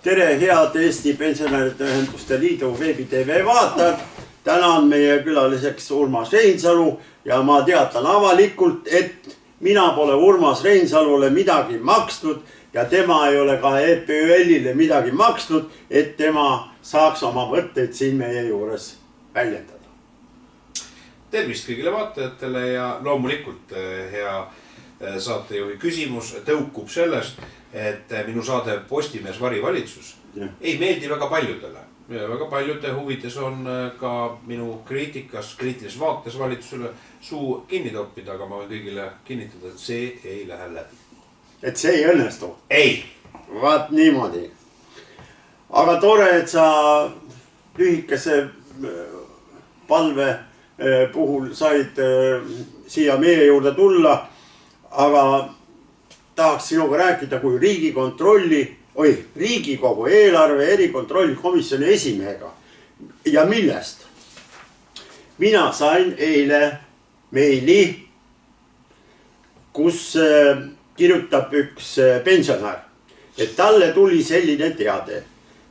Tere, head Eesti Pensionäride Ühenduste Liidu veebitv vaatajad. Täna on meie külaliseks Urmas Reinsalu ja ma teatan avalikult, et mina pole Urmas Reinsalule midagi maksnud ja tema ei ole ka EPÜL-ile midagi maksnud, et tema saaks oma mõtteid siin meie juures väljendada. Tervist kõigile vaatajatele ja loomulikult hea saatejuhi küsimus tõukub sellest, et minu saade Postimees varivalitsus ei meeldi väga paljudele. Väga paljude huvides on ka minu kriitilises vaates valitsusele suu kinni toppida, aga ma võin kõigile kinnitada, et see ei lähe läbi. Et see ei õnnestu? Ei. Vaat niimoodi. Aga tore, et sa lühikese palve puhul said siia meie juurde tulla, aga tahaks sinuga rääkida kui Riigikogu eelarve erikontrolli komisjoni esimehega. Ja millest? Mina sain eile meili, kus kirjutab üks pensionär, et talle tuli selline teade.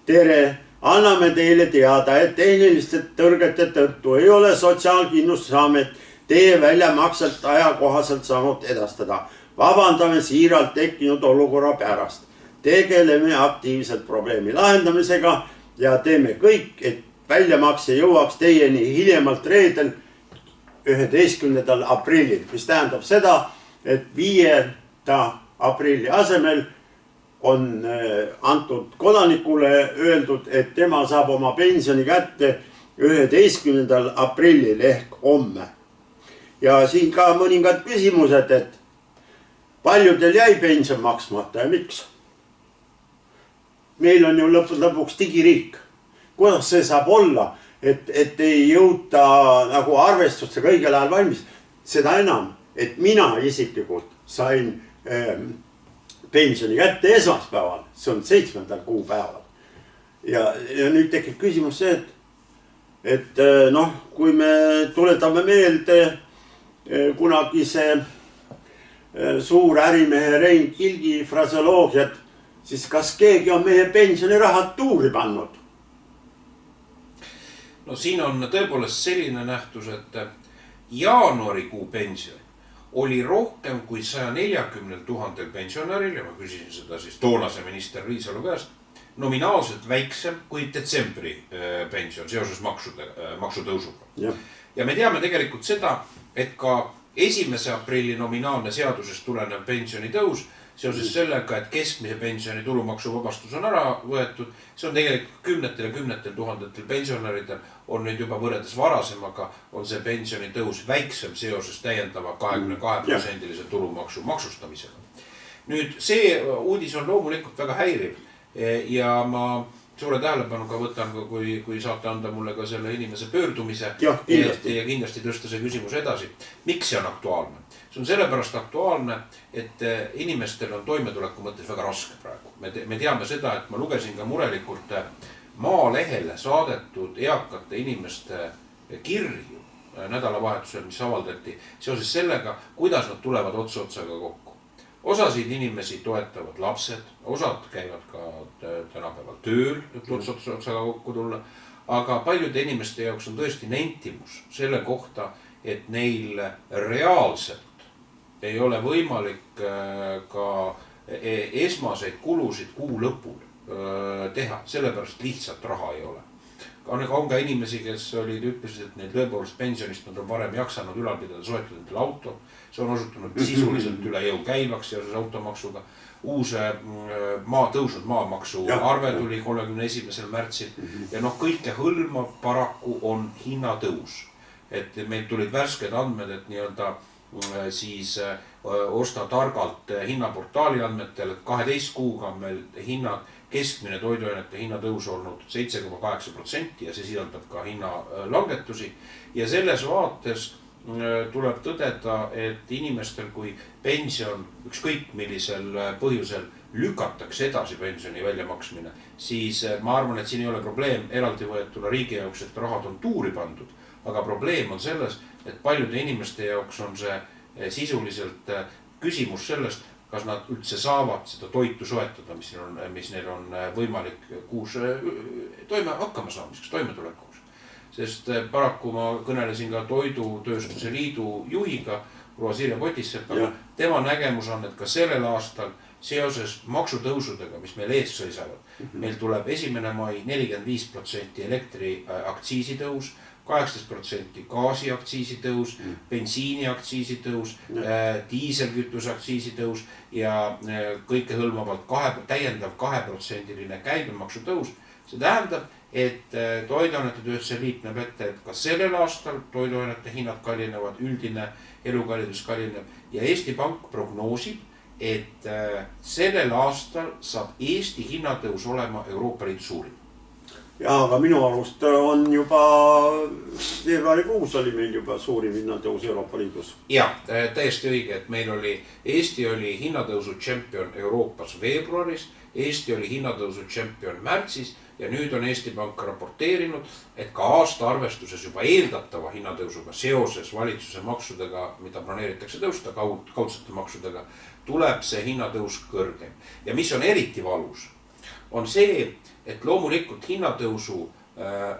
Tere! Anname teile teada, et tehniliste tõrgete tõttu ei ole Sotsiaalkindlustusamet teie väljamakselt ajakohaselt saanud edastada. Vabandame siiralt tekkinud olukorra pärast. Tegeleme aktiivselt probleemi lahendamisega ja teeme kõik, et väljamakse jõuaks teieni hiljemalt reedel 11. aprillil, mis tähendab seda, et 5. aprilli asemel on antud kodanikule öeldud, et tema saab oma pensioni kätte 11. aprillil ehk homme. Ja siin ka mõningad küsimused, et paljudel jäi pension maksmata ja miks? Meil on ju lõpuks digiriik. Kuidas see saab olla, et ei jõuta nagu arvestusse kõigel ajal valmis? Seda enam, et mina isiklikult sain pensioni kätte esmaspäeval, see on 7. kuupäeval. Ja nüüd tekib küsimus see, et kui me tuletame meelde kunagi see suur ärimehe Rein Kilgi fraseoloogiat, siis kas keegi on meie pensionirahad tuuri pannud? No siin on tõepoolest selline nähtus, et jaanuarikuu pension oli rohkem kui 140 000 pensionäril ja ma küsisin seda siis toonase minister Riisalu käest, nominaalselt väiksem kui detsembri pension seoses maksutõusuga. Ja me teame tegelikult seda, et ka 1. aprilli nominaalne seadusest tulenev pensionitõus seoses sellega, et keskmise pensioni tulumaksuvabastus on ära võetud, see on tegelikult kümnetel tuhandetel pensionäridel on nüüd juba võrreldes varasemaga on see pensionitõus väiksem seoses täiendava 22% tulumaksu maksustamisega. Nüüd see uudis on loomulikult väga häiriv ja ma suure tähelepanuga võtan, kui saate anda mulle ka selle inimese pöördumise ja kindlasti tõsta see küsimus edasi. Miks see on aktuaalne? See on sellepärast aktuaalne, et inimestel on toimetuleku mõttes väga raske praegu. Me teame seda, et ma lugesin ka murelikult Maalehele saadetud eakate inimeste kirju nädalavahetusel, mis avaldati seoses sellega, kuidas nad tulevad otsaga kokku. Osasid inimesi toetavad lapsed, osad käivad ka tänapäeval tööl, et otsaga kokku tulla, aga paljude inimeste jaoks on tõesti nentimus selle kohta, et neil reaalselt ei ole võimalik ka esmaseid kulusid kuu lõpul teha, sellepärast lihtsalt raha ei ole. On ka inimesi, kes ütlesid, et neil tõepoolest pensionist nad on varem jaksanud ülal pidada soetada endale auto. See on osutunud sisuliselt üle jõu käivaks seoses automaksuga. Uus tõusnud maamaksu arve tuli 31. märtsil ja kõike hõlmav paraku on hinnatõus. Et meil tulid värsked andmed, et nii-öelda siis osta targalt hinnaportaali andmetel, et 12 kuuga on meil hinnad keskmine toiduainete hinnatõus olnud 7,8% ja see sisaldab ka hinnalangetusi. Ja selles vaates tuleb tõdeda, et inimestel, kui pension ükskõik millisel põhjusel lükatakse edasi pensioni väljamaksmine, siis ma arvan, et siin ei ole probleem eraldi võetuna riigi jaoks, et rahad on tuuri pandud, aga probleem on selles, et paljude inimeste jaoks on see sisuliselt küsimus sellest, kas nad üldse saavad seda toitu soetada, mis neil on võimalik kuus hakkama saamiseks, toimetulekuks. Sest paraku ma kõnelesin ka Toidutööstuse Liidu juhiga, proua Sirje Potissepaga, tema nägemus on, et ka sellel aastal seoses maksutõusudega, mis meil ees seisavad, meil tuleb 1. mai 45% elektri aktsiisitõus, 18% gaasi aktsiisitõus, bensiini aktsiisitõus, diiselkütuse aktsiisitõus ja kõikehõlmavalt täiendav 2% käibemaksu tõus. See tähendab, et Toiduainete Tööstuse Liit näeb ette, et ka sellel aastal toiduainete hinnad kallinevad, üldine elukallidus kallineb ja Eesti Pank prognoosib, et sellel aastal saab Eesti hinnatõus olema Euroopa Liidu suurim. Ja, aga minu arust on juba veebruarikuus oli meil juba suurim hinnatõus Euroopa Liidus. Ja, täiesti õige, et Eesti oli hinnatõusu tšempion Euroopas veebruaris, Eesti oli hinnatõusu tšempion märtsis ja nüüd on Eesti Pank raporteerinud, et ka aasta arvestuses juba eeldatava hinnatõusuga seoses valitsuse maksudega, mida planeeritakse tõusta kaudsete maksudega, tuleb see hinnatõus kõrgem. Ja mis on eriti valus, on see, et loomulikult hinnatõusu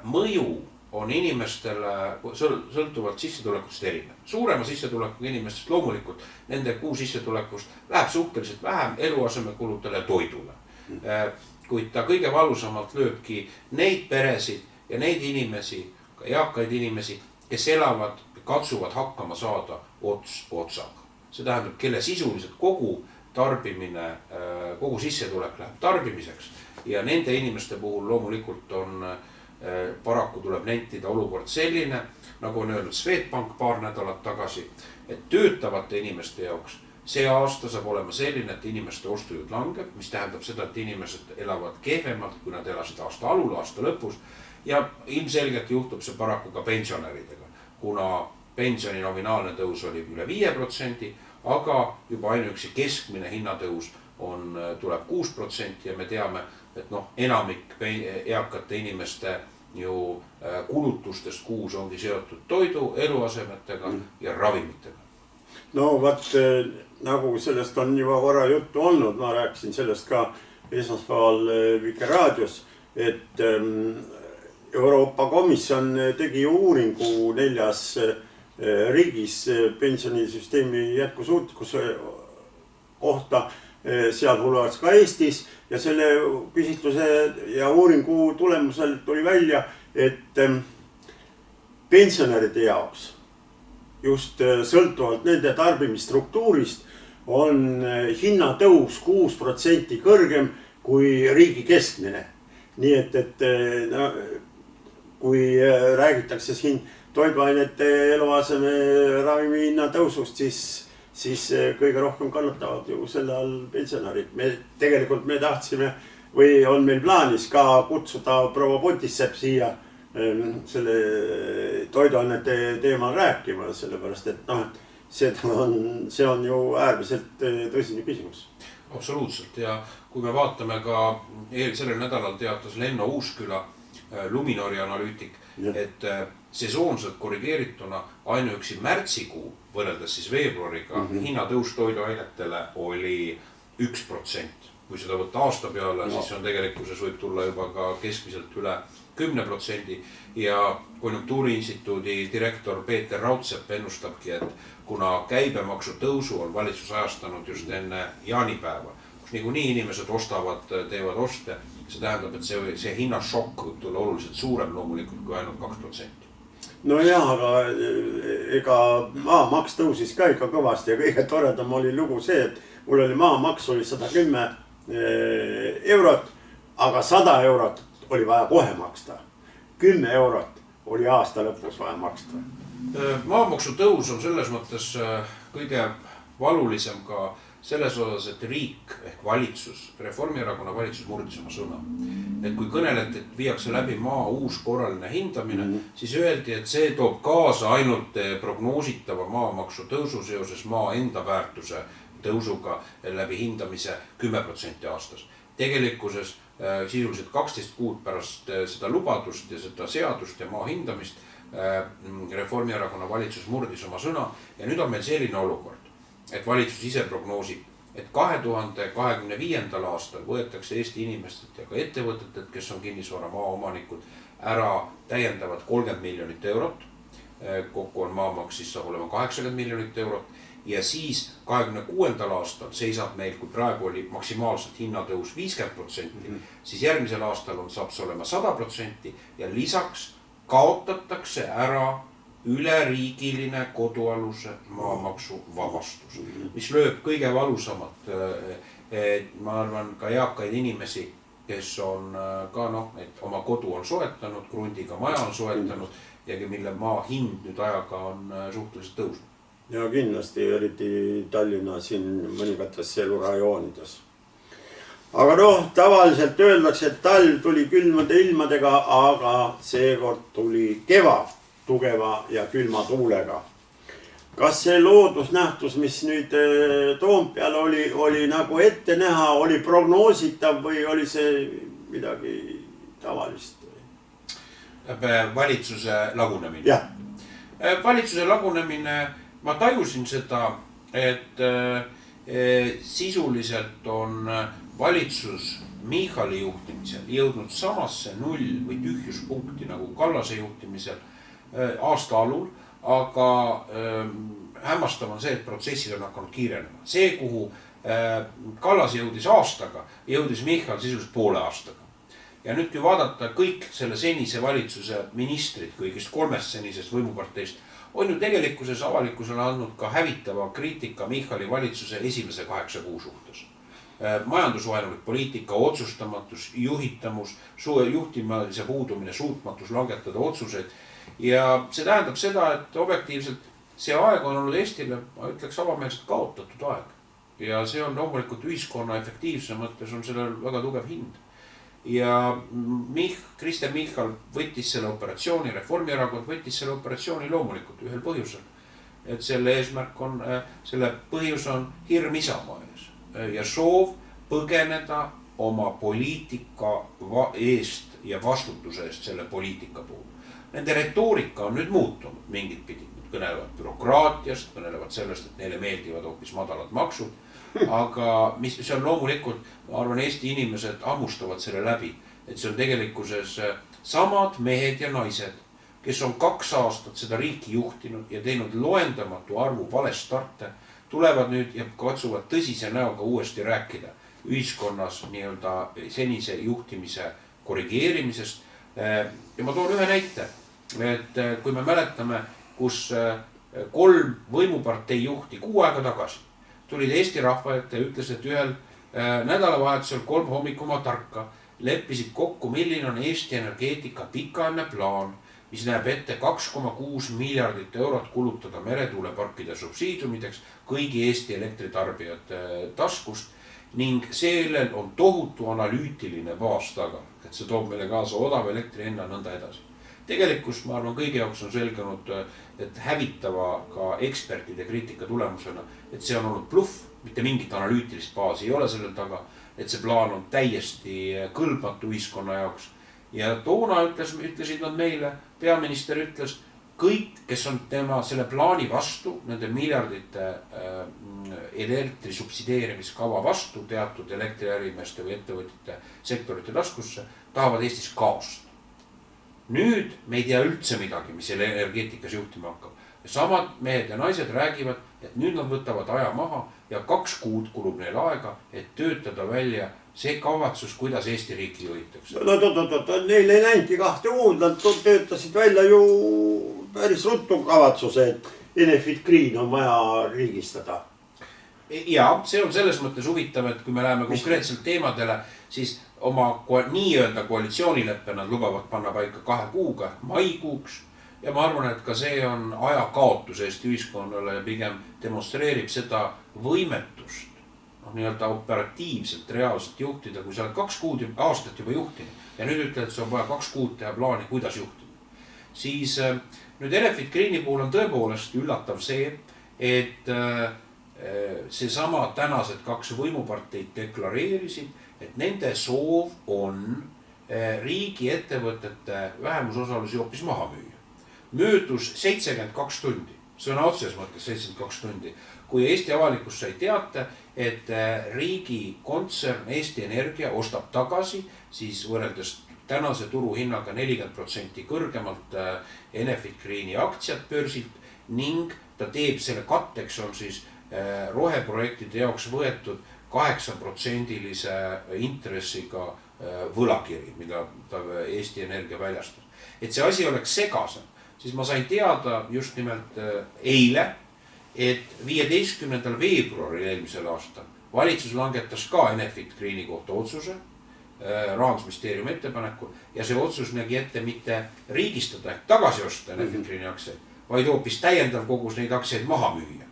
mõju on inimestele sõltuvalt sissetulekust erinev. Suurema sissetulekuga inimestest loomulikult nende kuu sissetulekust läheb suhteliselt vähem eluasemekuludele ja toidule. Kuid ta kõige valusamalt lööbki neid peresid ja neid inimesi, ka eakaid inimesi, kes elavad, katsuvad hakkama saada otsaga. See tähendab, kelle sisuliselt kogu tarbimine, kogu sissetulek läheb tarbimiseks ja nende inimeste puhul loomulikult on paraku tuleb nentida olukord selline, nagu on öelnud Swedbank paar nädalat tagasi, et töötavate inimeste jaoks see aasta saab olema selline, et inimeste ostujõud langeb, mis tähendab seda, et inimesed elavad kehvemalt, kui nad elasid aasta alul, aasta lõpus ja ilmselgelt juhtub see paraku ka pensionäridega, kuna pensioni nominaalne tõus oli üle 5%, aga juba ainuüksi keskmine hinnatõus tuleb 6% ja me teame, et enamik eakate inimeste ju kulutustest kuus ongi seotud toidu, eluasemetega ja ravimitega. No vaat, nagu sellest on juba korra juttu olnud, ma rääkisin sellest ka esmaspäeval Vikerraadios, et Euroopa Komisjon tegi uuringu 4 riigis pensionisüsteemi jätkusuutlikkuse kohta, sealhulgas ka Eestis ja selle küsitluse ja uuringu tulemusel tuli välja, et pensionäride jaoks just sõltuvalt nende tarbimisstruktuurist on hinnatõus 6% kõrgem kui riigi keskmine. Nii et kui räägitakse siin toiduainete eluaseme ravimi hinna tõusust, siis kõige rohkem kannatavad ju selle all pensionärid. Tegelikult me tahtsime või on meil plaanis ka kutsuda proua Potissepp siia selle toiduainete teemal rääkima, sellepärast et see on ju äärmiselt tõsine küsimus. Absoluutselt ja kui me vaatame ka sellel nädalal teatas Lenno Uusküla Luminori analüütik, et sesoonselt korrigeerituna ainuüksi märtsikuu võrreldes siis veebruariga hinnatõus toiduainetele oli 1%. Kui seda võtta aasta peale, siis on tegelikkuses võib tulla juba ka keskmiselt üle 10% ja Konjunktuuriinstituudi direktor Peeter Raudsepp ennustabki, et kuna käibemaksu tõusu on valitsus ajastanud just enne jaanipäeva, kus niikuinii inimesed teevad oste, see tähendab, et see hinnašokk võib tulla oluliselt suurem loomulikult kui ainult 2%. No jah, aga ega maamaks tõusis ka ikka kõvasti ja kõige toredam oli lugu see, et mul oli maamaks oli 110 eurot, aga 100 eurot oli vaja kohe maksta. 10 eurot oli aasta lõpus vaja maksta. Maamaksu tõus on selles mõttes kõige valulisem ka selles osas, et riik ehk valitsus, Reformierakonna valitsus murdis oma sõna. Et kui kõneleti, et viiakse läbi maa uus korraline hindamine, siis öeldi, et see toob kaasa ainult prognoositava maamaksu tõusu seoses maa enda väärtuse tõusuga läbi hindamise 10% aastas. Tegelikkuses sisuliselt 12 kuud pärast seda lubadust ja seda seadust ja maa hindamist Reformierakonna valitsus murdis oma sõna ja nüüd on meil selline olukord, et valitsus ise prognoosib et 2025. aastal võetakse Eesti inimestelt ja ka ettevõtetelt, kes on kinnisvara maaomanikud, ära täiendavad 30 miljonit eurot. Kokku on maamaks, siis saab olema 80 miljonit eurot. Ja siis 2026. aastal seisab meil, kui praegu oli maksimaalselt hinnatõus 50%, siis järgmisel aastal saab see olema 100% ja lisaks kaotatakse ära üleriigiline kodualuse maamaksu vabastus, mis lööb kõige valusamalt, ma arvan, ka eakaid inimesi, kes on ka et oma kodu on soetanud, krundiga maja on soetanud ja mille maa hind nüüd ajaga on suhteliselt tõusnud. Ja kindlasti, eriti Tallinna siin mõningates elurajoonides. Aga tavaliselt öeldakse, et talv tuli külmade ilmadega, aga seekord tuli keva tugeva ja külma tuulega. Kas see loodusnähtus, mis nüüd Toompeal oli nagu ette näha, oli prognoositav või oli see midagi tavalist? Valitsuse lagunemine. Jah. Valitsuse lagunemine, ma tajusin seda, et sisuliselt on valitsus Michali juhtimisel jõudnud samasse null- või tühjuspunkti nagu Kallase juhtimisel aasta alul, aga hämmastav on see, et protsessid on hakanud kiirenema. See, kuhu Kallas jõudis aastaga, jõudis Michal sisuliselt poole aastaga. Ja nüüd kui vaadata kõik selle senise valitsuse ministrid, kõigist 3 senisest võimuparteist, on ju tegelikkuses avalikkusele andnud ka hävitava kriitika Michali valitsuse esimese 8 kuu suhtes. Majandusvaenulik poliitika, otsustamatus, juhitamus, juhtimise puudumine, suutmatus langetada otsuseid. Ja see tähendab seda, et objektiivselt see aeg on olnud Eestile, ma ütleks avameelselt kaotatud aeg. Ja see on loomulikult ühiskonna efektiivse mõttes on sellel väga tugev hind. Ja Kristen Michal võttis selle operatsiooni, Reformierakond võttis selle operatsiooni loomulikult ühel põhjusel. Et selle eesmärk on, selle põhjus on hirm Isamaa ees ja soov põgeneda oma poliitika eest ja vastutuse eest selle poliitika puhul. Nende retoorika on nüüd muutunud mingit pidi. Nad kõnelevad bürokraatiast, kõnelevad sellest, et neile meeldivad hoopis madalad maksud. Aga see on loomulikult, ma arvan, Eesti inimesed hammustavad selle läbi, et see on tegelikkuses samad mehed ja naised, kes on 2 aastat seda riiki juhtinud ja teinud loendamatu arvu valestarte, tulevad nüüd ja katsuvad tõsise näoga uuesti rääkida ühiskonnas nii-öelda senise juhtimise korrigeerimisest. Ja ma toon ühe näite, et kui me mäletame, kus 3 võimupartei juhti 6 aega tagasi tulid Eesti rahva ette ja ütles, et ühel nädalavahetusel 3 hommikuma tarka leppisid kokku, milline on Eesti energeetika pikaajaline plaan, mis näeb ette 2,6 miljardit eurot kulutada meretuuleparkide subsiidiumideks kõigi Eesti elektritarbijate taskust ning sellel on tohutu analüütiline baas taga, et see toob meile kaasa odava elektri hinna nõnda edasi. Tegelikkus, ma arvan, kõigi jaoks on selgunud, et hävitava ka ekspertide kriitika tulemusena, et see on olnud bluff, mitte mingit analüütilist baasi ei ole sellel taga, et see plaan on täiesti kõlbmatu ühiskonna jaoks. Ja toona ütlesid nad meile, peaminister ütles, kõik, kes on tema selle plaani vastu, nende miljardite elektri subsideerimiskava vastu teatud elektriärimeeste või ettevõtjate sektorite taskusse, tahavad Eestis kaost. Nüüd me ei tea üldse midagi, mis energeetikas juhtima hakkab. Samad mehed ja naised räägivad, et nüüd nad võtavad aja maha ja 2 kuud kulub neil aega, et töötada välja see kavatsus, kuidas Eesti riiki juhitakse. Neil ei läinudki 2 kuud, nad töötasid välja ju päris ruttu kavatsuse, et Enefit Green on vaja riigistada. Ja see on selles mõttes huvitav, et kui me läheme konkreetselt teemadele, siis oma nii-öelda koalitsioonileppe nad lubavad panna paika 2 kuuga, maikuuks. Ja ma arvan, et ka see on aja kaotus Eesti ühiskonnale ja pigem demonstreerib seda võimetust nii-öelda operatiivselt, reaalselt juhtida, kui sa oled 2 kuud aastat juba juhtinud ja nüüd ütled, et sa on vaja 2 kuud teha plaani, kuidas juhtida. Siis nüüd Enefit Greeni puhul on tõepoolest üllatav see, et seesama tänased 2 võimuparteid deklareerisid, et nende soov on riigi ettevõtete vähemusosalusi hoopis maha müüa. Möödus 72 tundi sõna otseses mõttes 72 tundi. Kui Eesti avalikkus sai teate, et riigi kontsern Eesti Energia ostab tagasi, siis võrreldes tänase turuhinnaga 40% kõrgemalt Enefit Greeni aktsiat börsilt ning ta teeb selle katteks on siis roheprojektide jaoks võetud 8%-lise intressiga võlakiri, mida ta Eesti Energia väljastas. Et see asi oleks segasem, siis ma sain teada just nimelt eile, et 15. veebruaril eelmisel aastal valitsus langetas ka Enefit Greeni kohta otsuse Rahandusministeeriumi ettepanekul ja see otsus nägi ette mitte riigistada ehk tagasi osta Enefit Greeni aktsiaid, vaid hoopis täiendav kogus neid aktsiaid maha müüa.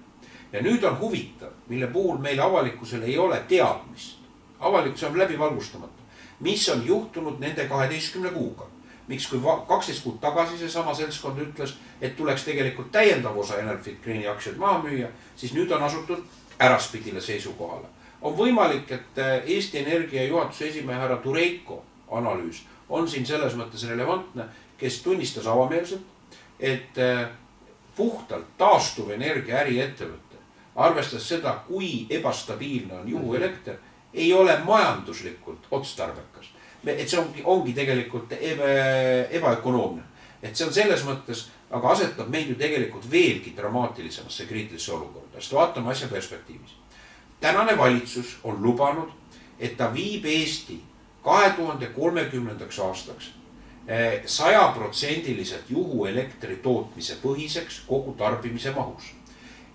Ja nüüd on huvitav, mille puhul meil avalikkusel ei ole teadmist. Avalikkus on läbi valgustamata. Mis on juhtunud nende 12 kuuga? Miks kui 12 kuud tagasi see sama seltskond ütles, et tuleks tegelikult täiendav osa Enefit Greeni aktsiaid maha müüa, siis nüüd on asutud äraspidile seisukohale. On võimalik, et Eesti Energia juhatuse esimehe härra Tureiko analüüs on siin selles mõttes relevantne, kes tunnistas avameelselt, et puhtalt taastuv energia äriettevõte, arvestades seda, kui ebastabiilne on juhuelekter, ei ole majanduslikult otstarbekas. Et see ongi tegelikult ebaökonoomne. Et see on selles mõttes, aga asetab meid ju tegelikult veelgi dramaatilisemasse kriitilisse olukorda. Sest vaatame asja perspektiivis. Tänane valitsus on lubanud, et ta viib Eesti 2030. aastaks 100% juhuelektri tootmise põhiseks kogu tarbimise mahus.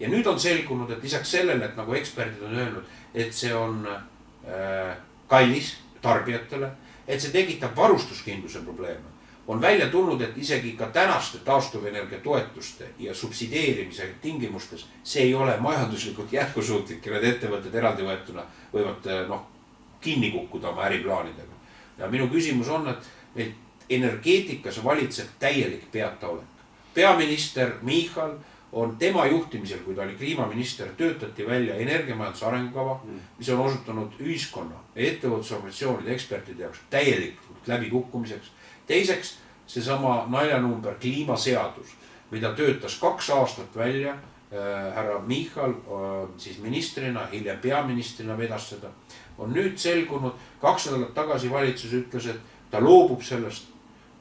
Ja nüüd on selgunud, et lisaks sellele, et nagu eksperdid on öelnud, et see on kallis tarbijatele, et see tekitab varustuskindluse probleeme, on välja tulnud, et isegi ka tänaste taastuvenergia toetuste ja subsideerimise tingimustes see ei ole majanduslikult jätkusuutlik ja need ettevõtted eraldi võetuna võivad kinni kukkuda oma äriplaanidega. Ja minu küsimus on, et meil energeetikas valitseb täielik peataolek. Peaminister Michal on tema juhtimisel, kui ta oli kliimaminister, töötati välja energiamajanduse arengukava, mis on osutunud ühiskonna, ettevõtlusorganisatsioonide, ekspertide jaoks täielikult läbikukkumiseks. Teiseks, seesama naljanumber kliimaseadus, mida töötas 2 aastat välja härra Michal siis ministrina, hiljem peaministrina vedas seda, on nüüd selgunud, 2 nädalat tagasi valitsus ütles, et ta loobub sellest.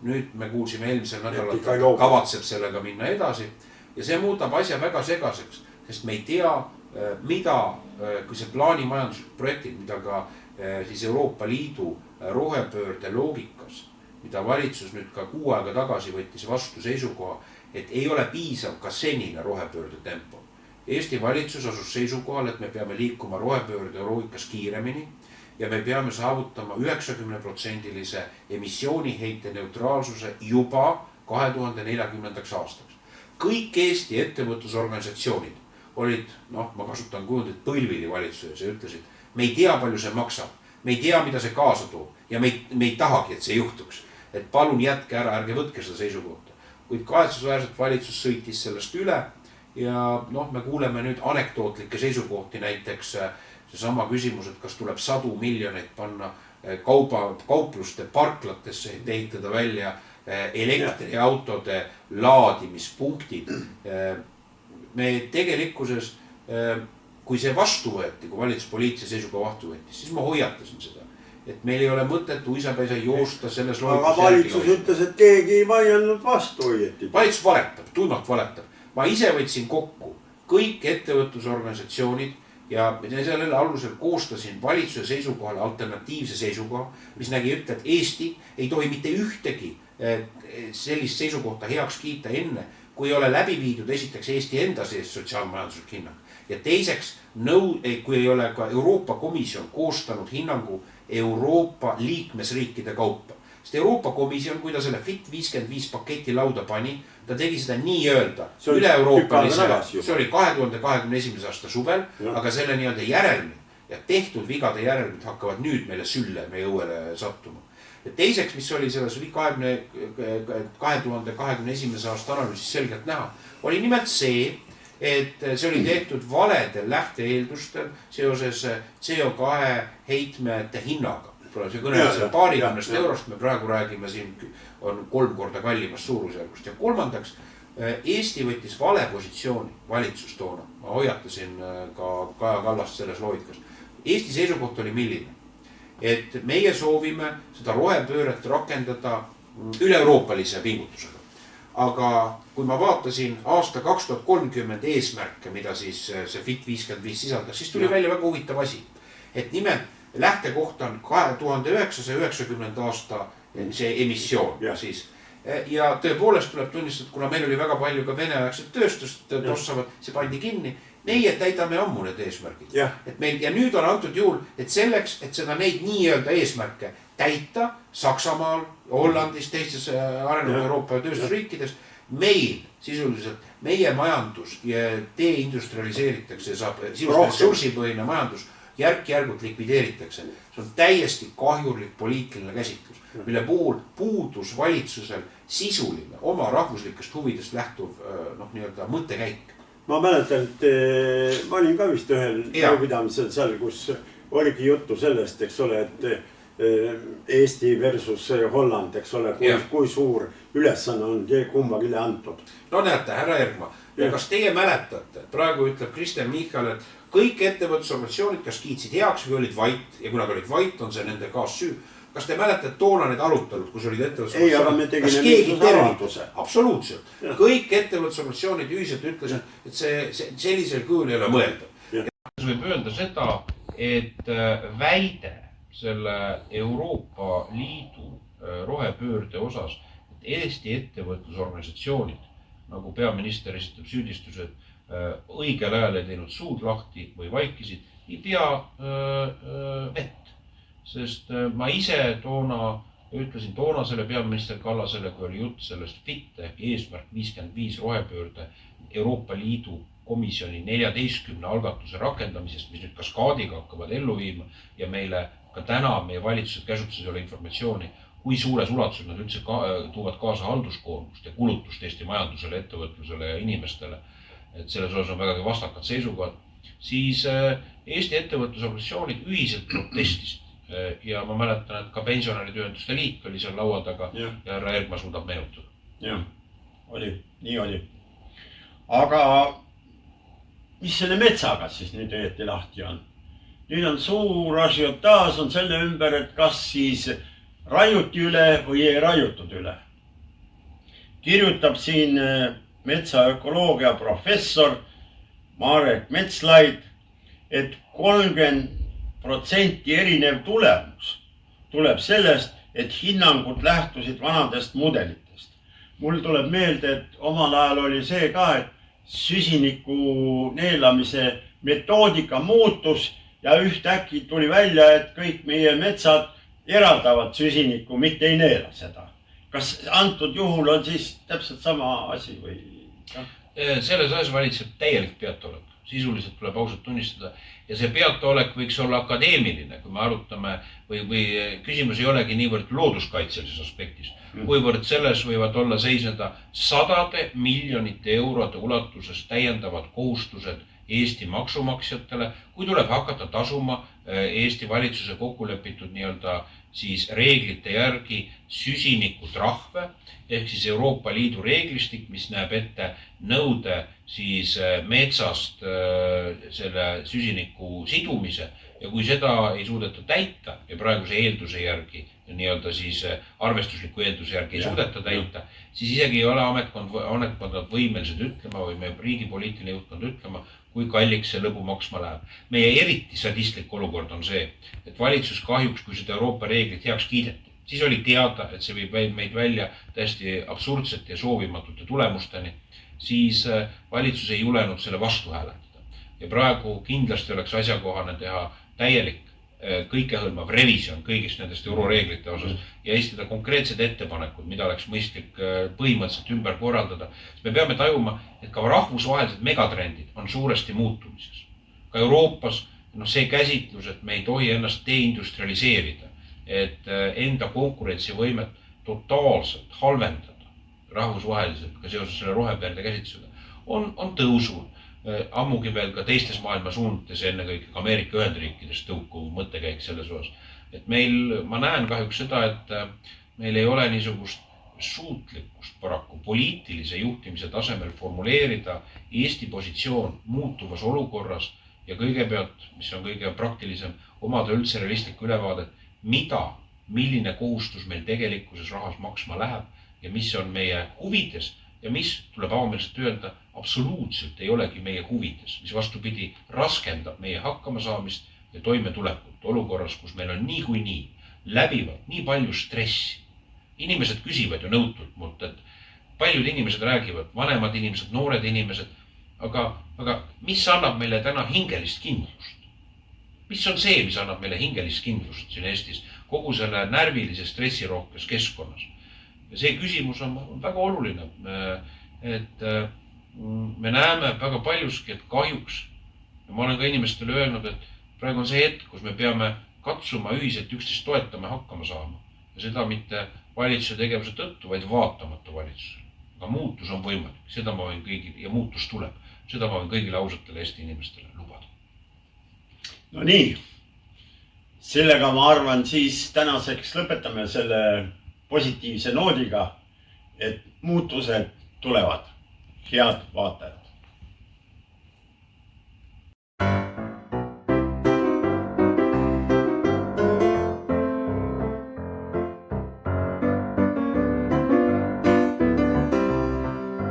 Nüüd me kuulsime eelmisel nädalal, kavatseb sellega minna edasi. Ja see muudab asja väga segaseks, sest me ei tea, mida, kui see plaanimajanduslik projektid, mida ka siis Euroopa Liidu rohepöörde loogikas, mida valitsus nüüd ka 6 aega tagasi võttis vastu seisukoha, et ei ole piisav ka senine rohepöörde tempo. Eesti valitsus asus seisukohal, et me peame liikuma rohepöörde loogikas kiiremini ja me peame saavutama 90%-lise emissiooniheite neutraalsuse juba 2040. aastaks. Kõik Eesti ettevõtlusorganisatsioonid olid, ma kasutan kujundit põlvili valitsuses ja ütlesid, me ei tea, palju see maksab, me ei tea, mida see kaasa toob ja me ei tahagi, et see juhtuks. Et palun jätke ära, ärge võtke seda seisukohta. Kuid kahetsusväärselt valitsus sõitis sellest üle ja me kuuleme nüüd anekdootlikke seisukohti, näiteks seesama küsimus, et kas tuleb 100 miljoneid panna kaupluste parklatesse, et ehitada välja elektriautode laadimispunktid. Me tegelikkuses, kui see vastu võeti, kui valitsuspoliitilise seisukoha vastu võeti, siis ma hoiatasin seda, et meil ei ole mõtet uisapäisa joosta selles loogikas. Aga valitsus ütles, et keegi ei vaielnud vastu hoieti. Valitsus valetab, tuimalt valetab. Ma ise võtsin kokku kõik ettevõtlusorganisatsioonid ja sellele alusel koostasin valitsuse seisukohale alternatiivse seisukoha, mis nägi ette, et Eesti ei tohi mitte ühtegi sellist seisukohta heaks kiita enne, kui ei ole läbi viidud esiteks Eesti enda sees sotsiaalmajanduslik hinnang. Ja teiseks, kui ei ole ka Euroopa Komisjon koostanud hinnangu Euroopa liikmesriikide kaupa. Sest Euroopa Komisjon, kui ta selle Fit 55 paketi lauda pani, ta tegi seda nii-öelda üle-euroopalise, see oli 2021. aasta suvel, aga selle nii-öelda järelmid ja tehtud vigade järelmid hakkavad nüüd meile sülle, meie õuele sattuma. Ja teiseks, mis oli selles 2021. aasta analüüsis selgelt näha, oli nimelt see, et see oli tehtud valedel lähteeeldustel seoses CO2 heitmete hinnaga. See kõnelisel paarikümnest eurost, me praegu räägime siin on 3 korda kallimast suurusjärgust. Ja kolmandaks Eesti võttis vale positsiooni, valitsus toona, ma hoiatasin ka Kaja Kallast selles loogikas. Eesti seisukoht oli milline, et meie soovime seda rohepööret rakendada üle-euroopalise pingutusega. Aga kui ma vaatasin aasta 2030 eesmärke, mida siis see Fit 55 sisaldas, siis tuli välja väga huvitav asi. Et nimelt lähtekoht on 2990. aasta see emissioon siis. Ja tõepoolest tuleb tunnistada, kuna meil oli väga palju ka veneaegset tööstust tossavad, see pandi kinni. Meie täidame ammu need eesmärgid. Et meil, ja nüüd on antud juhul, et selleks, et seda neid nii-öelda eesmärke täita Saksamaal, Hollandis, teistes arenenud Euroopa tööstusriikides, meil sisuliselt, meie majandus deindustrialiseeritakse, saab sisuliselt ressursipõhine majandus järk-järgult likvideeritakse. See on täiesti kahjurlik poliitiline käsitlus, mille puhul puudus valitsusel sisuline oma rahvuslikest huvidest lähtuv nii-öelda mõttekäik. Ma mäletan, et ma olin ka vist ühel nõupidamisel seal, kus oligi juttu sellest, eks ole, et Eesti versus Holland, eks ole, kui suur ülesanne on kumbagile antud. No näete, härra Ergma, kas teie mäletate, praegu ütleb Kristen Michal, et kõik ettevõtlusorganisatsioonid, kas kiitsid heaks või olid vait, ja kui nad olid vait, on see nende kaassüü. Kas te mäletate toona need arutelud, kus olid ettevõtlusorganisatsioonid? Ei, aga me tegime mingisuguse avalduse. Absoluutselt. Kõik ettevõtlusorganisatsioonid ühiselt ütlesid, et see sellisel kujul ei ole mõeldav. Võib öelda seda, et väide selle Euroopa Liidu rohepöörde osas, et Eesti ettevõtlusorganisatsioonid, nagu peaminister esitab süüdistused, õigel ajal ei teinud suud lahti või vaikisid, ei pea vett. Sest ma ise toona ütlesin toonasele peaminister Kallasele, kui oli jutt sellest FIT ehk eesmärk 55 rohepöörde Euroopa Liidu komisjoni 14 algatuse rakendamisest, mis nüüd kaskaadiga hakkavad ellu viima ja meile ka täna meie valitsused käsutuses ei ole informatsiooni, kui suures ulatuses nad üldse tuuvad kaasa halduskoormust ja kulutust Eesti majandusele, ettevõtlusele ja inimestele, et selles osas on vägagi vastakad seisukohad, siis Eesti ettevõtlusorganisatsioonid ühiselt protestisid. Ja ma mäletan, et ka pensionäride ühenduste liit oli seal laua taga ja härra Ergma suudab meenutada. Jah, nii oli. Aga mis selle metsaga siis nüüd õieti lahti on? Nüüd on suur ažiotaaž on selle ümber, et kas siis raiuti üle või ei raiutud üle. Kirjutab siin metsaökoloogia professor Marek Metslaid, et 30% erinev tulemus tuleb sellest, et hinnangud lähtusid vanadest mudelitest. Mul tuleb meelde, et omal ajal oli see ka, et süsiniku neelamise metoodika muutus ja ühtäkki tuli välja, et kõik meie metsad eraldavad süsinikku, mitte ei neela seda. Kas antud juhul on siis täpselt sama asi või? Selles asjas valitseb täielik peataolek. Sisuliselt tuleb ausalt tunnistada ja see peataolek võiks olla akadeemiline, kui me arutame või küsimus ei olegi niivõrd looduskaitselises aspektis, kuivõrd selles võivad olla seisneda sadade miljonite eurode ulatuses täiendavad kohustused Eesti maksumaksjatele, kui tuleb hakata tasuma Eesti valitsuse kokkulepitud nii-öelda siis reeglite järgi süsinikutrahve ehk siis Euroopa Liidu reeglistik, mis näeb ette nõude siis metsast selle süsiniku sidumise ja kui seda ei suudeta täita ja praeguse eelduse järgi nii-öelda siis arvestusliku eelduse järgi ei suudeta täita, siis isegi ei ole ametkonnad võimelised ütlema või meie riigi poliitiline juhtkond ütlema, kui kalliks see lõbu maksma läheb. Meie eriti sadistlik olukord on see, et valitsus kahjuks, kui seda Euroopa reeglit heaks kiideti, siis oli teada, et see viib meid välja täiesti absurdsete ja soovimatute tulemusteni, siis valitsus ei julenud selle vastu hääletada. Ja praegu kindlasti oleks asjakohane teha täielik kõikehõlmav revision kõigist nendest euroreeglite osas ja esitada konkreetsed ettepanekud, mida oleks mõistlik põhimõtteliselt ümber korraldada. Me peame tajuma, et ka rahvusvahelised megatrendid on suuresti muutumises. Ka Euroopas see käsitlus, et me ei tohi ennast deindustrialiseerida, et enda konkurentsivõimet totaalselt halvendada rahvusvaheliselt ka seoses selle rohepöörde käsitlusega, on tõusul. Ammugi veel ka teistes maailma suuntes, ennekõike ka Ameerika Ühendriikides tõukuv mõttekäik selles osas. Et meil, ma näen kahjuks seda, et meil ei ole niisugust suutlikkust paraku poliitilise juhtimise tasemel formuleerida Eesti positsioon muutuvas olukorras ja kõigepealt, mis on kõige praktilisem, omada üldse realistlikku ülevaadet, milline kohustus meil tegelikkuses rahas maksma läheb ja mis on meie huvides ja mis, tuleb avameelselt öelda, absoluutselt ei olegi meie huvides, mis vastupidi raskendab meie hakkamasaamist ja toimetulekut olukorras, kus meil on niikuinii läbivalt nii palju stressi. Inimesed küsivad ju nõutult mult, et paljud inimesed räägivad, vanemad inimesed, noored inimesed, aga mis annab meile täna hingelist kindlust? Mis on see, mis annab meile hingelist kindlust siin Eestis kogu selle närvilise stressirohkes keskkonnas? Ja see küsimus on väga oluline, et me näeme väga paljuski, et kahjuks, ja ma olen ka inimestele öelnud, et praegu on see hetk, kus me peame katsuma ühiselt üksteist toetama ja hakkama saama. Ja seda mitte valitsuse tegevuse tõttu, vaid vaatamata valitsusele. Aga muutus on võimalik, seda ma võin kõigile, ja muutus tuleb, seda ma võin kõigile ausatele Eesti inimestele lubada. No nii, sellega ma arvan, siis tänaseks lõpetame selle positiivse noodiga, et muutused tulevad. Head vaatajad.